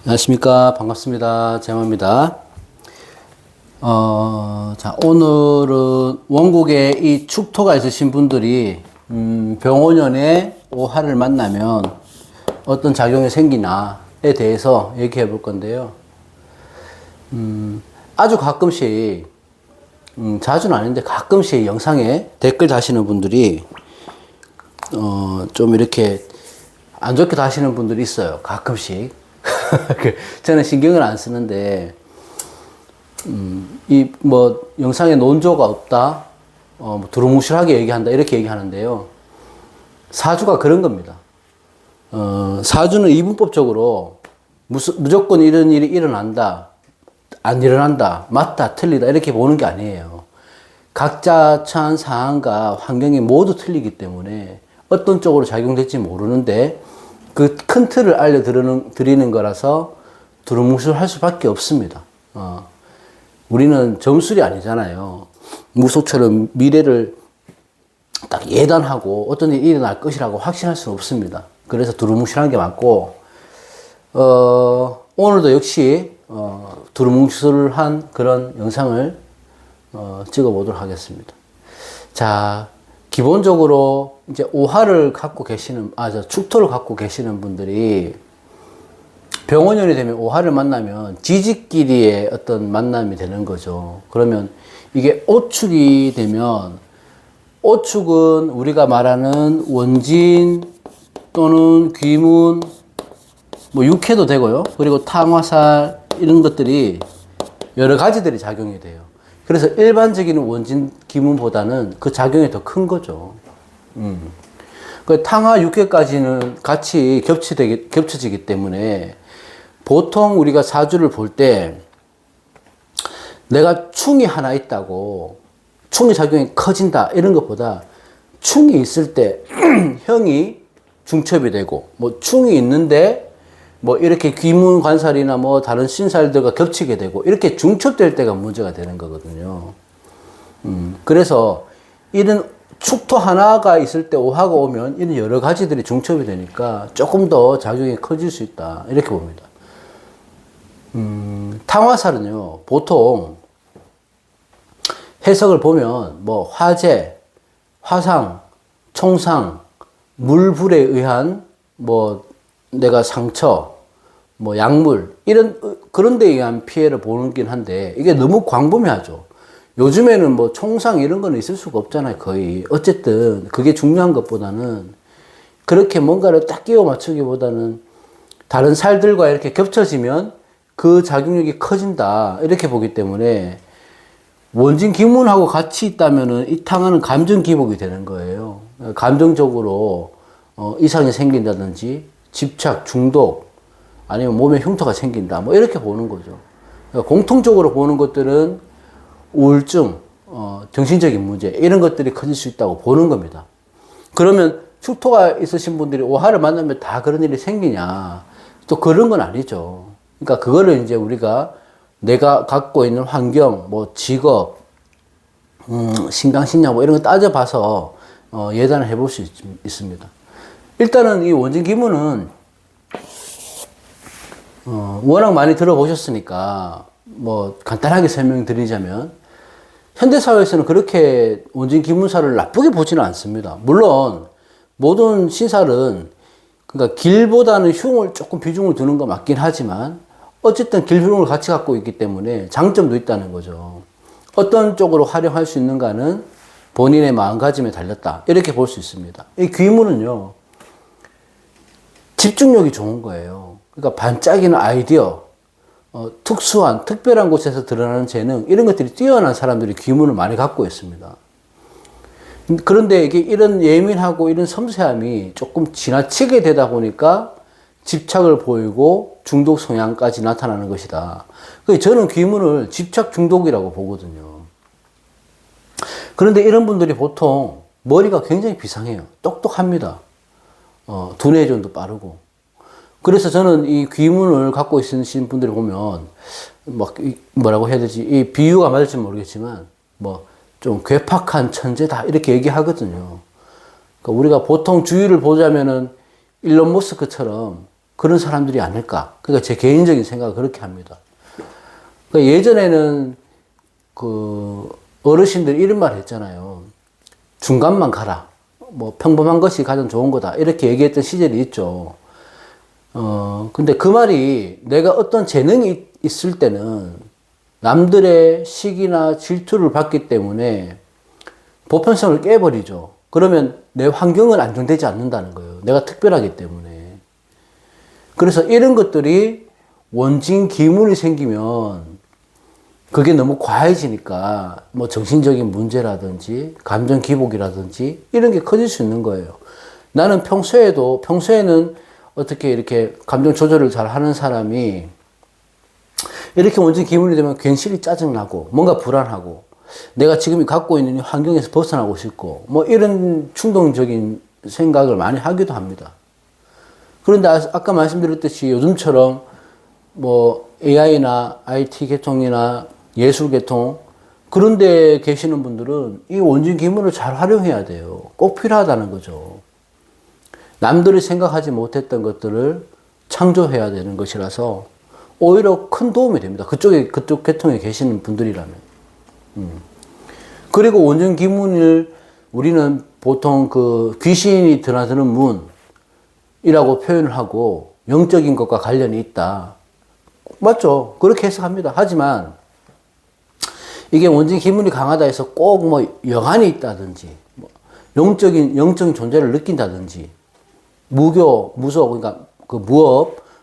안녕하십니까. 반갑습니다. 재마입니다. 자, 오늘은 원국에 이 축토가 있으신 분들이, 병원연의 오화를 만나면 어떤 작용이 생기나에 대해서 얘기해 볼 건데요. 아주 가끔씩, 자주는 아닌데 가끔씩 영상에 댓글 다시는 분들이, 좀 이렇게 안 좋게 다시는 분들이 있어요. 가끔씩. 저는 신경을 안 쓰는데, 영상에 논조가 없다, 두루뭉실하게 얘기한다, 이렇게 얘기하는데요. 사주가 그런 겁니다. 사주는 이분법적으로 무조건 이런 일이 일어난다, 안 일어난다, 맞다, 틀리다, 이렇게 보는 게 아니에요. 각자 처한 상황과 환경이 모두 틀리기 때문에 어떤 쪽으로 작용될지 모르는데, 그 큰 틀을 알려드리는 거라서 두루뭉술할 수밖에 없습니다. 우리는 점술이 아니잖아요. 무속처럼 미래를 딱 예단하고 어떤 일이 일어날 것이라고 확신할 수는 없습니다. 그래서 두루뭉술한 게 맞고, 오늘도 역시 두루뭉술한 그런 영상을 찍어보도록 하겠습니다. 자, 기본적으로 이제 오화를 갖고 계시는, 축토를 갖고 계시는 분들이 병원연이 되면 오화를 만나면 지지끼리의 어떤 만남이 되는 거죠. 그러면 이게 오축이 되면, 오축은 우리가 말하는 원진 또는 귀문, 육해도 되고요. 그리고 탕화살, 이런 것들이 여러 가지들이 작용이 돼요. 그래서 일반적인 원진 기문보다는 그 작용이 더 큰 거죠. 그 탕화 육회까지는 같이 겹쳐지기 때문에 보통 우리가 사주를 볼 때 내가 충이 하나 있다고 충의 작용이 커진다 이런 것보다 충이 있을 때 형이 중첩이 되고, 충이 있는데 이렇게 귀문 관살이나 다른 신살들과 겹치게 되고, 이렇게 중첩될 때가 문제가 되는 거거든요. 그래서 이런 축토 하나가 있을 때 오화가 오면 이런 여러 가지들이 중첩이 되니까 조금 더 작용이 커질 수 있다, 이렇게 봅니다. 탕화살은요, 보통 해석을 보면 화재, 화상, 총상, 물불에 의한 내가 상처, 약물, 그런 데에 의한 피해를 보긴 한데, 이게 너무 광범위하죠. 요즘에는 총상 이런 거는 있을 수가 없잖아요, 거의. 어쨌든, 그게 중요한 것보다는, 그렇게 뭔가를 딱 끼워 맞추기보다는, 다른 살들과 이렇게 겹쳐지면 그 작용력이 커진다, 이렇게 보기 때문에, 원진 기문하고 같이 있다면은 이 탕화는 감정 기복이 되는 거예요. 감정적으로, 이상이 생긴다든지, 집착, 중독, 아니면 몸에 흉터가 생긴다, 이렇게 보는 거죠. 그러니까 공통적으로 보는 것들은 우울증, 정신적인 문제, 이런 것들이 커질 수 있다고 보는 겁니다. 그러면 축토가 있으신 분들이 오화를 만나면 다 그런 일이 생기냐? 또 그런 건 아니죠. 그러니까 그거를 이제 우리가 내가 갖고 있는 환경, 직업, 신강신약 이런 거 따져봐서 예단을 해볼 수 있습니다. 일단은 이 원진 기문은 워낙 많이 들어보셨으니까 간단하게 설명드리자면, 현대사회에서는 그렇게 원진 기문살을 나쁘게 보지는 않습니다. 물론 모든 신살은 그러니까 길보다는 흉을 조금 비중을 두는 거 맞긴 하지만, 어쨌든 길흉을 같이 갖고 있기 때문에 장점도 있다는 거죠. 어떤 쪽으로 활용할 수 있는가는 본인의 마음가짐에 달렸다, 이렇게 볼 수 있습니다. 이 귀문은요, 집중력이 좋은 거예요. 그러니까 반짝이는 아이디어, 특수한, 특별한 곳에서 드러나는 재능, 이런 것들이 뛰어난 사람들이 귀문을 많이 갖고 있습니다. 그런데 이게 이런 예민하고 이런 섬세함이 조금 지나치게 되다 보니까 집착을 보이고 중독 성향까지 나타나는 것이다. 저는 귀문을 집착 중독이라고 보거든요. 그런데 이런 분들이 보통 머리가 굉장히 비상해요. 똑똑합니다. 두뇌 전도 빠르고. 그래서 저는 이 귀문을 갖고 있으신 분들을 보면, 뭐라고 해야 되지? 이 비유가 맞을지 모르겠지만, 좀 괴팍한 천재다, 이렇게 얘기하거든요. 그러니까 우리가 보통 주위를 보자면은, 일론 머스크처럼 그런 사람들이 아닐까. 그러니까 제 개인적인 생각은 그렇게 합니다. 그러니까 예전에는 그 어르신들이 이런 말 했잖아요. 중간만 가라. 뭐 평범한 것이 가장 좋은 거다. 이렇게 얘기했던 시절이 있죠. 근데 그 말이 내가 어떤 재능이 있을 때는 남들의 시기나 질투를 받기 때문에 보편성을 깨버리죠. 그러면 내 환경은 안정되지 않는다는 거예요. 내가 특별하기 때문에. 그래서 이런 것들이 원진 기문이 생기면 그게 너무 과해지니까 뭐 정신적인 문제라든지 감정 기복이라든지 이런 게 커질 수 있는 거예요. 나는 평소에는 어떻게 이렇게 감정 조절을 잘 하는 사람이 이렇게 원진 기문이 되면 괜시리 짜증나고 뭔가 불안하고 내가 지금 갖고 있는 환경에서 벗어나고 싶고 뭐 이런 충동적인 생각을 많이 하기도 합니다. 그런데 아까 말씀드렸듯이 요즘처럼 뭐 AI나 IT 계통이나 예술 계통 그런 데 계시는 분들은 이 원진 기문을 잘 활용해야 돼요. 꼭 필요하다는 거죠. 남들이 생각하지 못했던 것들을 창조해야 되는 것이라서 오히려 큰 도움이 됩니다. 그쪽 계통에 계시는 분들이라면. 그리고 원진 기문을 우리는 보통 그 귀신이 드나드는 문이라고 표현을 하고 영적인 것과 관련이 있다. 맞죠? 그렇게 해석합니다. 하지만 이게 원진 기문이 강하다 해서 꼭 뭐 영안이 있다든지 뭐 영적인 존재를 느낀다든지 무속 그러니까 그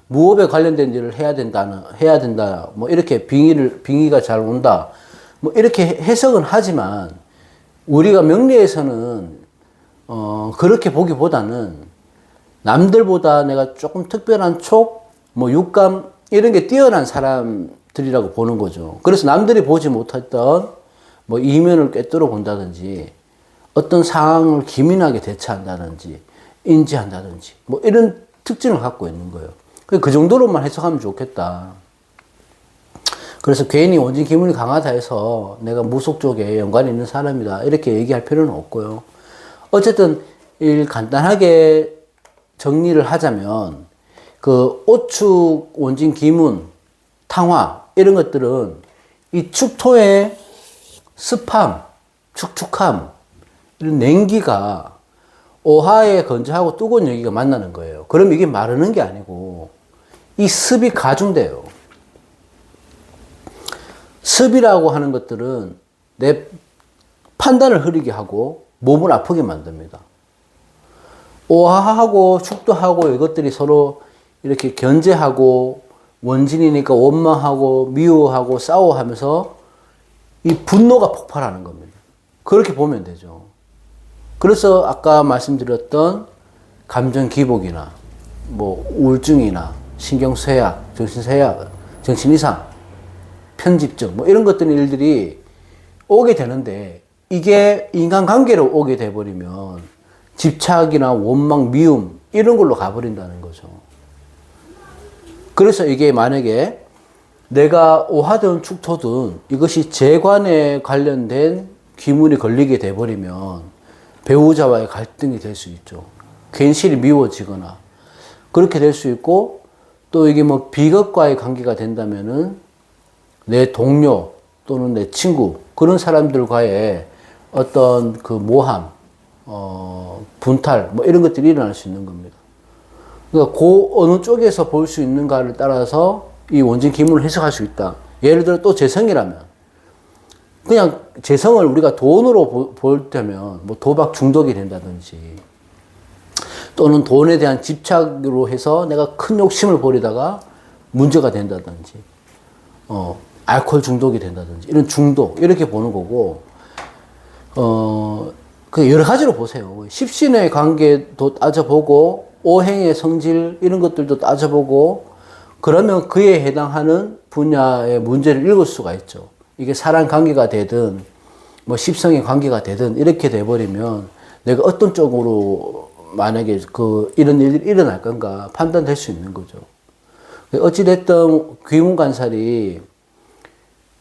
무업에 관련된 일을 해야 된다 뭐 이렇게 빙의가 잘 온다 뭐 이렇게 해석은 하지만 우리가 명리에서는 그렇게 보기보다는 남들보다 내가 조금 특별한 뭐 육감 이런 게 뛰어난 사람들이라고 보는 거죠. 그래서 남들이 보지 못했던 뭐 이면을 꿰뚫어 본다든지 어떤 상황을 기민하게 대처한다든지 인지한다든지 뭐 이런 특징을 갖고 있는 거예요. 그 정도로만 해석하면 좋겠다. 그래서 괜히 원진 기문이 강하다 해서 내가 무속 쪽에 연관이 있는 사람이다 이렇게 얘기할 필요는 없고요. 어쨌든 간단하게 정리를 하자면 그 오축, 원진 기문, 탕화 이런 것들은 이 축토의 습함, 축축함 이런 냉기가 오하의 건조하고 뜨거운 열기가 만나는 거예요. 그럼 이게 마르는 게 아니고 이 습이 가중돼요. 습이라고 하는 것들은 내 판단을 흐리게 하고 몸을 아프게 만듭니다. 오하하고 축도하고 이것들이 서로 이렇게 견제하고 원진이니까 원망하고 미워하고 싸워하면서 이 분노가 폭발하는 겁니다. 그렇게 보면 되죠. 그래서 아까 말씀드렸던 감정 기복이나 뭐 우울증이나 신경쇠약, 정신쇠약, 정신이상, 편집증 뭐 이런 일들이 오게 되는데 이게 인간관계로 오게 돼버리면 집착이나 원망, 미움 이런 걸로 가버린다는 거죠. 그래서 이게 만약에 내가 오하든 축토든 이것이 재관에 관련된 기문이 걸리게 돼버리면 배우자와의 갈등이 될 수 있죠. 괜시리 미워지거나 그렇게 될 수 있고 또 이게 뭐 비겁과의 관계가 된다면은 내 동료 또는 내 친구 그런 사람들과의 어떤 그 모함, 분탈 뭐 이런 것들이 일어날 수 있는 겁니다. 그러니까 어느 쪽에서 볼 수 있는가를 따라서 이 원진 기문을 해석할 수 있다. 예를 들어 또 재성이라면 그냥 재성을 우리가 돈으로 볼 때면 뭐 도박 중독이 된다든지 또는 돈에 대한 집착으로 해서 내가 큰 욕심을 부리다가 문제가 된다든지 알코올 중독이 된다든지 이런 중독 이렇게 보는 거고 그 여러 가지로 보세요. 십신의 관계도 따져보고 오행의 성질 이런 것들도 따져보고 그러면 그에 해당하는 분야의 문제를 읽을 수가 있죠. 이게 사람 관계가 되든 뭐 십성의 관계가 되든 이렇게 돼버리면 내가 어떤 쪽으로 만약에 이런 일이 일어날 건가 판단될 수 있는 거죠. 어찌됐든 귀문관살이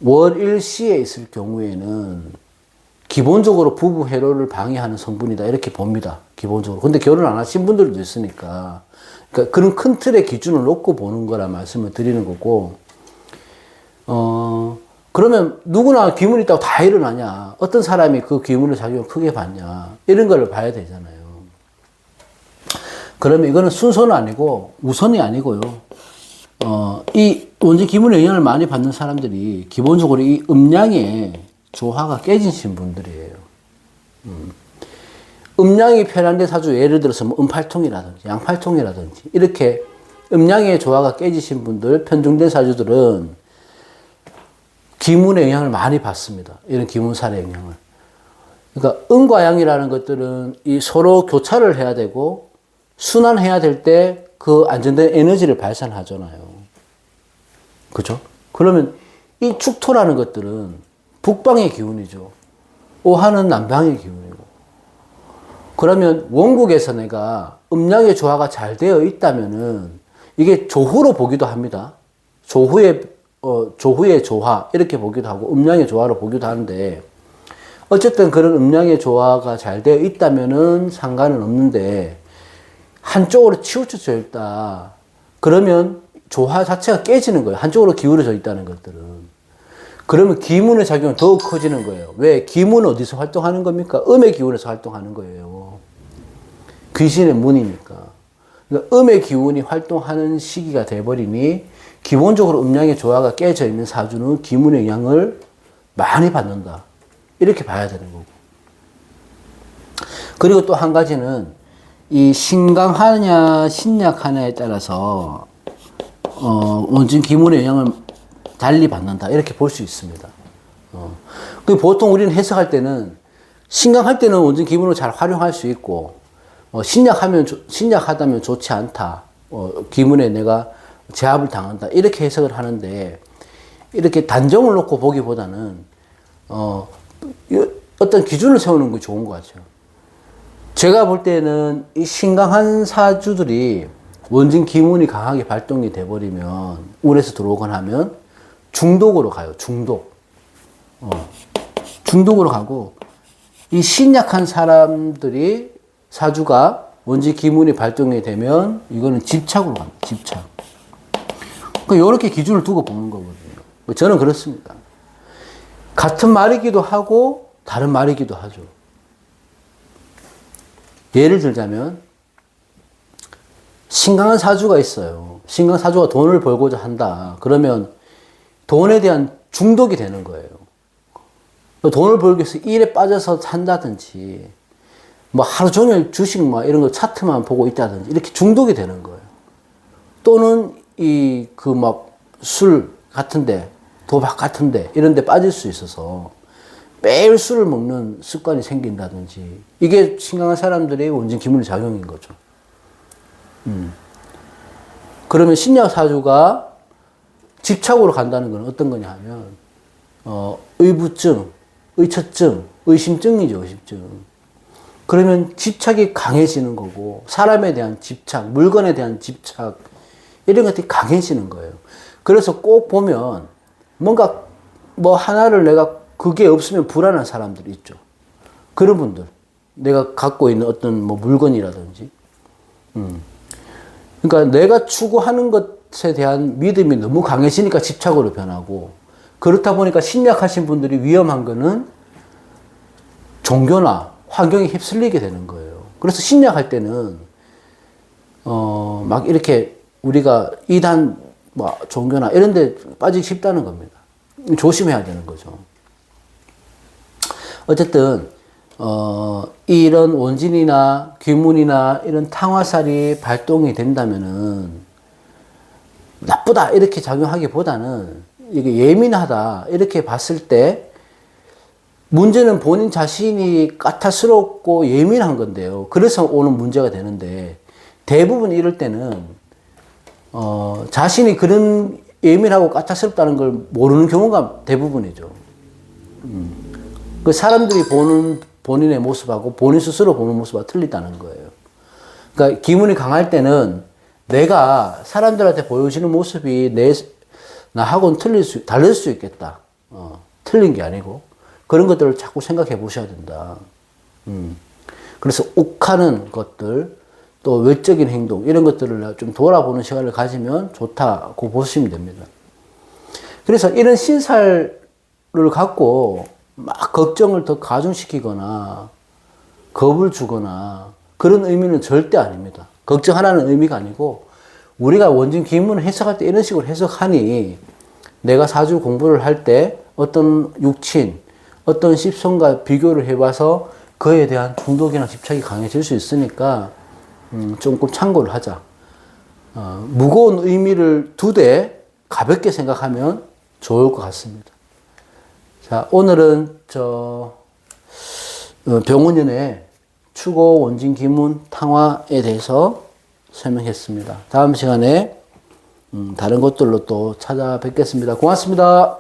월일시에 있을 경우에는 기본적으로 부부 회로를 방해하는 성분이다. 이렇게 봅니다. 기본적으로. 근데 결혼 안 하신 분들도 있으니까. 그러니까 그런 큰 틀의 기준을 놓고 보는 거라 말씀을 드리는 거고, 그러면 누구나 기문이 있다고 다 일어나냐? 어떤 사람이 그 기문의 작용을 크게 받냐? 이런 걸 봐야 되잖아요. 그러면 이거는 순서는 아니고 우선이 아니고요. 이 원진 기문의 영향을 많이 받는 사람들이 기본적으로 이 음양의 조화가 깨지신 분들이에요. 음양이 편한데 사주, 예를 들어서 뭐 음팔통이라든지 양팔통이라든지 이렇게 음양의 조화가 깨지신 분들, 편중된 사주들은 기문의 영향을 많이 받습니다. 이런 기문살의 영향을. 그러니까 음과 양이라는 것들은 이 서로 교차를 해야 되고 순환해야 될 때 그 안정된 에너지를 발산하잖아요. 그죠? 그러면 이 축토라는 것들은 북방의 기운이죠. 오하는 남방의 기운이고. 그러면 원국에서 내가 음양의 조화가 잘 되어 있다면은 이게 조후로 보기도 합니다. 조후의 조화 이렇게 보기도 하고 음양의 조화로 보기도 하는데 어쨌든 그런 음양의 조화가 잘 되어 있다면은 상관은 없는데 한쪽으로 치우쳐져 있다. 그러면 조화 자체가 깨지는 거예요. 한쪽으로 기울어져 있다는 것들은. 그러면 기문의 작용은 더욱 커지는 거예요. 왜? 기문은 어디서 활동하는 겁니까? 음의 기운에서 활동하는 거예요. 귀신의 문이니까. 그러니까 음의 기운이 활동하는 시기가 돼버리니 기본적으로 음양의 조화가 깨져 있는 사주는 기문의 영향을 많이 받는다. 이렇게 봐야 되는 거고. 그리고 또 한 가지는 이 신강하냐 신약하냐에 따라서 원진 기문의 영향을 달리 받는다. 이렇게 볼 수 있습니다. 그 보통 우리는 해석할 때는 신강할 때는 원진 기문을 잘 활용할 수 있고 신약하다면 좋지 않다. 기문에 내가 제압을 당한다. 이렇게 해석을 하는데 이렇게 단정을 놓고 보기보다는 어떤 기준을 세우는 게 좋은 것 같아요. 제가 볼 때는 이 신강한 사주들이 원진 기문이 강하게 발동이 돼버리면 운에서 들어오거나 하면 중독으로 가요. 중독으로 가고 이 신약한 사람들이 사주가 원진 기문이 발동이 되면 이거는 집착으로 갑니다. 집착. 그러니까 이렇게 기준을 두고 보는 거거든요. 저는 그렇습니다. 같은 말이기도 하고 다른 말이기도 하죠. 예를 들자면 신강한 사주가 있어요. 신강한 사주가 돈을 벌고자 한다. 그러면 돈에 대한 중독이 되는 거예요. 돈을 벌기 위해서 일에 빠져서 산다든지 뭐 하루 종일 주식 막 이런 거 차트만 보고 있다든지 이렇게 중독이 되는 거예요. 또는 이 그 막 술 같은데 도박 같은데 이런 데 빠질 수 있어서 매일 술을 먹는 습관이 생긴다든지 이게 신강한 사람들의 원진 기문의 작용인 거죠. 그러면 신약 사주가 집착으로 간다는 건 어떤 거냐 하면 의부증, 의처증, 의심증이죠. 의심증. 그러면 집착이 강해지는 거고 사람에 대한 집착, 물건에 대한 집착 이런 것들이 강해지는 거예요. 그래서 꼭 보면 뭔가 뭐 하나를 내가 그게 없으면 불안한 사람들이 있죠. 그런 분들. 내가 갖고 있는 어떤 뭐 물건이라든지. 그러니까 내가 추구하는 것에 대한 믿음이 너무 강해지니까 집착으로 변하고 그렇다 보니까 신약하신 분들이 위험한 거는 종교나 환경에 휩쓸리게 되는 거예요. 그래서 신약할 때는 막 이렇게 우리가 이단 뭐 종교나 이런 데 빠지기 쉽다는 겁니다. 조심해야 되는 거죠. 어쨌든 이런 원진이나 귀문이나 이런 탕화살이 발동이 된다면은 나쁘다 이렇게 작용하기보다는 이게 예민하다 이렇게 봤을 때 문제는 본인 자신이 까탈스럽고 예민한 건데요. 그래서 오는 문제가 되는데 대부분 이럴 때는 자신이 그런 예민하고 까탈스럽다는 걸 모르는 경우가 대부분이죠. 그 사람들이 보는 본인의 모습하고 본인 스스로 보는 모습하고 틀리다는 거예요. 그러니까 기문이 강할 때는 내가 사람들한테 보여지는 모습이 나하고는 다를 수 있겠다. 틀린 게 아니고. 그런 것들을 자꾸 생각해 보셔야 된다. 그래서 욱하는 것들, 또 외적인 행동, 이런 것들을 좀 돌아보는 시간을 가지면 좋다고 보시면 됩니다. 그래서 이런 신살을 갖고 막 걱정을 더 가중시키거나 겁을 주거나 그런 의미는 절대 아닙니다. 걱정하라는 의미가 아니고 우리가 원진 기문을 해석할 때 이런 식으로 해석하니 내가 사주 공부를 할 때 어떤 육친, 어떤 십성과 비교를 해봐서 그에 대한 중독이나 집착이 강해질 수 있으니까 조금 참고를 하자. 무거운 의미를 두되 가볍게 생각하면 좋을 것 같습니다. 자, 오늘은 병원연의 추고 원진 기문 탕화에 대해서 설명했습니다. 다음 시간에 다른 것들로 또 찾아뵙겠습니다. 고맙습니다.